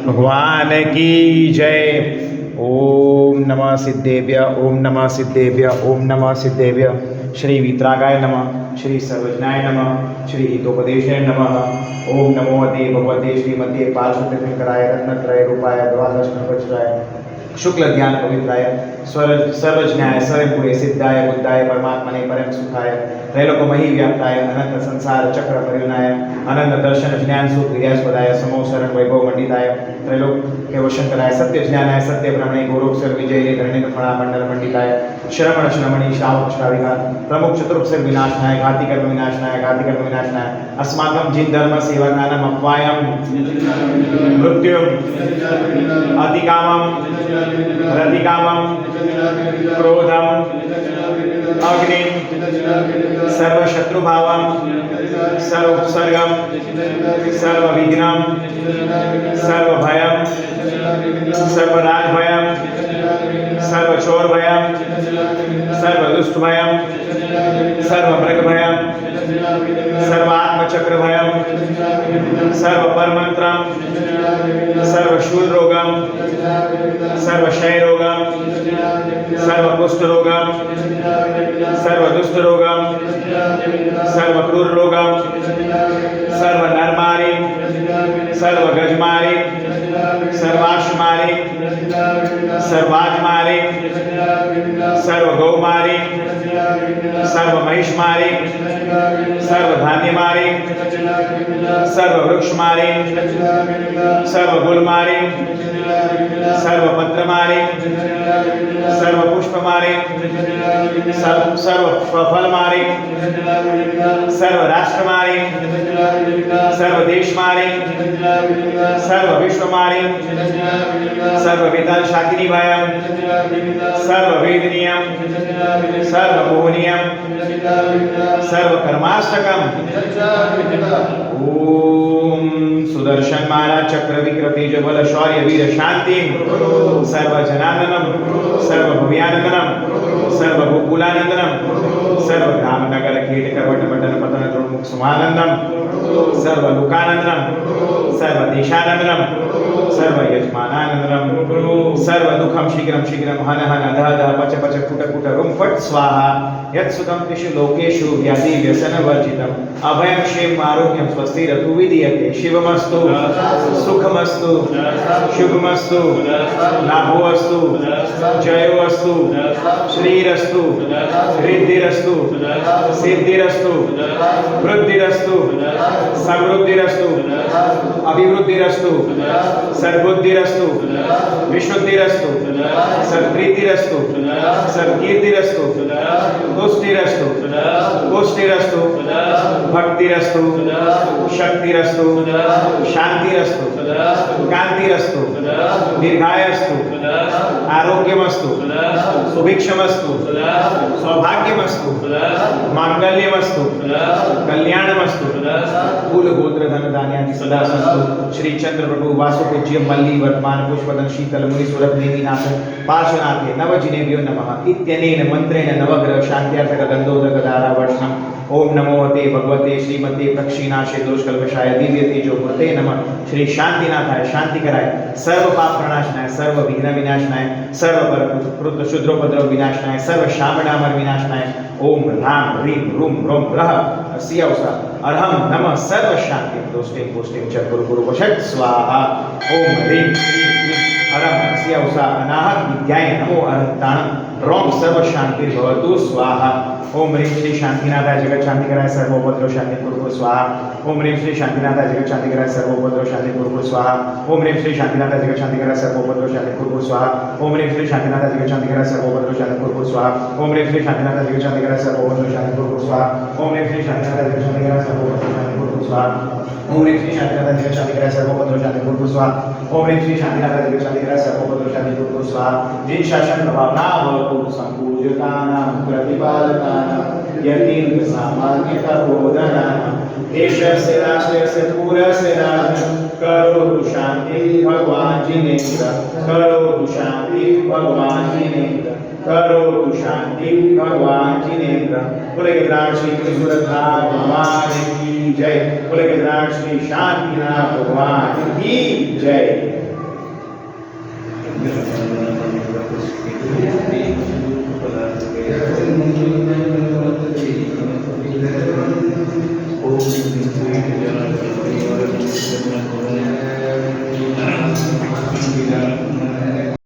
भगवान की जय। ओम नमः सिद्धेभ्य, ओम नमः सिद्धेभ्य, ओम नमः सिद्धेभ्य। श्री वीतरागाय नमः, श्री सर्वज्ञाय नमः, श्री हितोपदेशाय नमः। ओम नमो हते भगवते श्रीमते पार्श्वतीर्थंकराय रत्नत्रय रूपाय द्वादश नववज्राय शुक्ल ज्ञान पवित्राय सर्वज्ञाय स्वयंपुरे सिद्धाय बुद्धाय परमात्मने परम सुखाय त्रैलोकमयी व्याप्ताय अनंत संसार चक्र परिवनाय अनंत दर्शन ज्ञान सुख विद्यास्पदाय समो शरण वैभव मंडिताय त्रैलोक के वशंकराय सत्य ज्ञानाय सत्य ब्रह्मणे गौरवक्षर विजय धरणी फणा मंडल मंडिताय श्रवण श्रमणी श्रावक श्राविका प्रमुख चतुर्क्षर विनाशनाय घाति कर्म विनाशनाय अस्माकं जिन धर्म सेवकानाम अपवायम मृत्यु अतिकामम रतिकामम क्रोधम अग्नि सर्वशत्रुभावम सर्वोपसर्गम सर्वविघ्नम सर्वभयम सर्वराजभयम सर्वचोरभयम सर्वदुष्टभयम सर्वमृगभयम सर्वात्मचक्रभयम सर्वपरमंत्रम सर्वशूलरोगम सर्वक्षयरोगम सर्वकुष्ठरोगम सर्वदुष्टरोगम सर्वक्रूररोगम सर्वनरमारी सर्वगजमारी सर्वाश्मारी सर्वाजमारी सर्वगौमारी सर्वमहिषमारी सर्वधान्यमारी सर्ववृक्षमारी सर्वगुलमारी सर्वपत्रमारी सर्वपुष्पमारी सर्वफलमारी सर्वराष्ट्रमारी सर्वदेशमारी सर्वविश्वमारी सर्ववेदाल शाकिनीभयम सर्ववेदनीयम सर्वमोहनीयम सर्वकर्माष्टकम। ओम सुदर्शन महाराज चक्र विक्रतेज बल शौर्य वीर शांति सर्वजनानंदम सर्वभव्यानंदनम सर्वगोकुलानंदनम सर्वग्राम नगर कीट करवट मंडल पतन द्रोमुख सुमानंदम सर्वलोकानंदनम सर्वदेशानंदनम सर्वयजमानानंदनम सर्वदुःखम शीघ्रं शीघ्रं हन हन दह दह पच पच कुट कुट रुं फट स्वाहा यत्सुतं त्रिषु लोकेषु व्याधि व्यसन वर्जितम् अभयं क्षेम आरोग्यं स्वस्तिरतु विधीयते शिवमस्तु सुखमस्तु शुभमस्तु लाभोऽस्तु जयोऽस्तु श्रीरस्तु रिद्धिरस्तु सिद्धिरस्तु वृद्धिरस्तु समृद्धिरस्तु अभिवृद्धिरस्तु सद्बुद्धिरस्तु विशुद्धिरस्तु सत्प्रीतिरस्तु सत्कीर्तिरस्तु तुष्टिरस्तु पुष्टिरस्तु भक्तिरस्तु शक्तिरस्तु शांतिरस्तु कांतिरस्तु दीर्घायस्तु आरोग्यमस्तु सुभिक्षमस्तु सौभाग्यमस्तु मांगल्यमस्तु कल्याणमस्तु कुल गोत्र धन धान्यादि सदा संतु श्री चंद्र प्रभु वासु पूज्य मल्ली वर्तमान पुष्पदन शीतल मुनि सुरत नेमिनाथ पार्श्वनाथे नवजिनेभ्यो नमः इत्यनेन मंत्रेण नवग्रह शांत्यार्थक गंधोदक धारा वर्षणम। ओम नमो हते भगवते श्रीमते प्रक्षिणाशे दोषकल्मषाय दिव्य तेजो मूर्ते नमः। श्री शांतिनाथाय शांतिकराय सर्व पाप प्रणाशनाय सर्व विघ्न विनाशनाय सर्व क्रुद्ध शुद्रोपद्रव विनाशनाय सर्व शामडामर विनाशनाय ओम राम ह्रीं रूम रोम ग्रह सियौसा अर्हम नमः सर्व शांति दोष्टिं पुष्टिं च कुरु कुरु वशत् स्वाहा। ओम ह्रीं श्रीं क्लीं अरम सियौसा अनाहत विद्याय नमो अरहताणं रोम सर्व शांति भवतु स्वाहा। ओम ह्रीं श्री शांतिनाथाय जगत शांतिकराय सर्वोपद्रव शांति कुरु स्वाहा। ओम ह्रीं श्री शांतिनाथाय जगत शांतिकराय सर्वोपद्रव शांति कुरु स्वाहा। ओम ह्रीं श्री शांतिनाथाय जगत शांतिकराय सर्वोपद्रव शांति कुरु स्वाहा। ओम ह्रीं श्री शांतिनाथाय जगत शांतिकराय सर्वोपद्रव शांति कुरु स्वाहा। ओम ह्रीं श्री शांतिनाथाय जगत शांतिकराय सर्वोपद्रव शांति कुरु स्वाहा। ओम ह्रीं श्री शांतिनाथाय जगत शांतिकराय सर्वोपद्रव शांति कुरु स्वाहा। ओम ह्रीं श्री शांतिनाथाय जगत शांतिकराय सर्वोपद्रव शांति कुरु स्वाहा। ओम ह्रीं श्री शांतिनाथाय जगत शांतिकराय सर्वोपद्रव शांति कुरु स्वाहा। जिन शासन प्रभावना भवतु संपूज्यतानां प्रतिपालकानां यतीन्द्र सामान्य तपोधनानां देशस्य राष्ट्रस्य पूरस्य राज्यं करोतु शांति भगवान जिनेन्द्र करोतु शांति भगवान जिनेन्द्र करोतु शांति भगवान जिनेन्द्र। बोले गजराज श्री त्रिशूलधार भगवान की जय। बोले गजराज श्री शांतिनाथ भगवान की जय।